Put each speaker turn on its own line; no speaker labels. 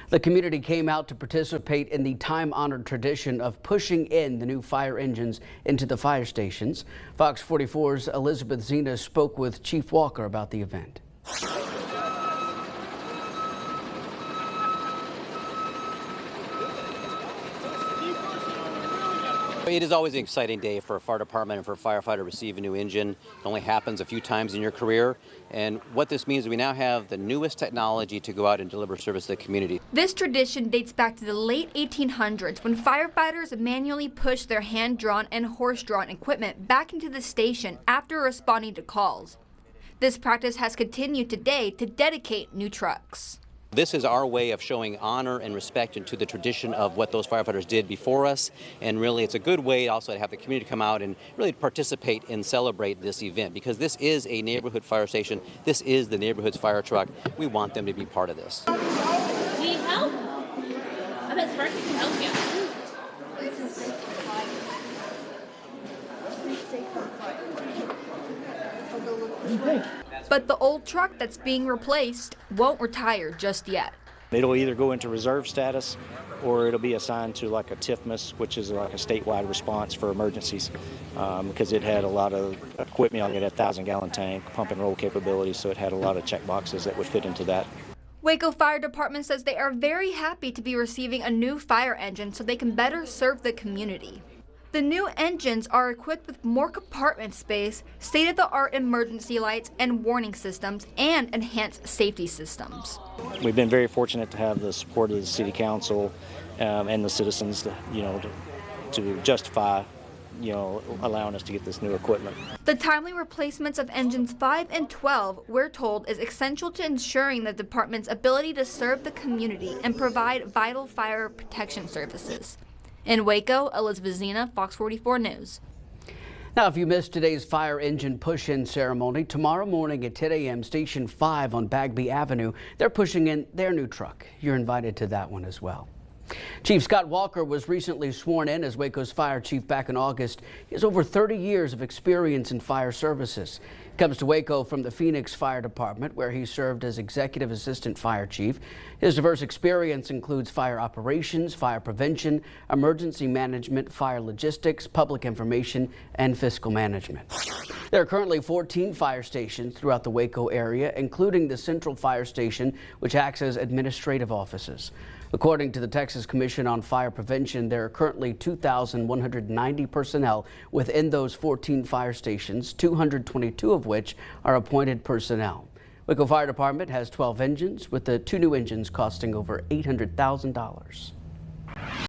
The community came out to participate in the time-honored tradition of pushing in the new fire engines into the fire stations. Fox 44's Elizabeth Zena spoke with Chief Walker about the event.
It is always an exciting day for a fire department and for a firefighter to receive a new engine. It only happens a few times in your career. And what this means is we now have the newest technology to go out and deliver service to the community.
This tradition dates back to the late 1800s when firefighters manually pushed their hand-drawn and horse-drawn equipment back into the station after responding to calls. This practice has continued today to dedicate new trucks.
This is our way of showing honor and respect into the tradition of what those firefighters did before us, and really it's a good way also to have the community come out and really participate and celebrate this event, because this is a neighborhood fire station. This is the neighborhood's fire truck. We want them to be part of this.
Do you need help? I bet Sparky can help you.
But the old truck that's being replaced won't retire just yet.
It'll either go into reserve status or it'll be assigned to like a TIFMAS, which is like a statewide response for emergencies, because it had a lot of equipment. It had a 1,000-gallon tank, pump and roll capability, so it had a lot of check boxes that would fit into that.
Waco Fire Department says they are very happy to be receiving a new fire engine so they can better serve the community. The new engines are equipped with more compartment space, state-of-the-art emergency lights and warning systems, and enhanced safety systems.
We've been very fortunate to have the support of the City Council and the citizens to justify allowing us to get this new equipment.
The timely replacements of engines 5 and 12, we're told, is essential to ensuring the department's ability to serve the community and provide vital fire protection services. In Waco, Elizabeth Zena, Fox 44 News.
Now, if you missed today's fire engine push-in ceremony, tomorrow morning at 10 a.m., Station 5 on Bagby Avenue, they're pushing in their new truck. You're invited to that one as well. Chief Scott Walker was recently sworn in as Waco's fire chief back in August. He has over 30 years of experience in fire services. He comes to Waco from the Phoenix Fire Department, where he served as executive assistant fire chief. His diverse experience includes fire operations, fire prevention, emergency management, fire logistics, public information, and fiscal management. There are currently 14 fire stations throughout the Waco area, including the Central Fire Station, which acts as administrative offices. According to the Texas Commission on Fire Prevention, there are currently 2,190 personnel within those 14 fire stations, 222 of which are appointed personnel. Waco Fire Department has 12 engines, with the 2 new engines costing over $800,000.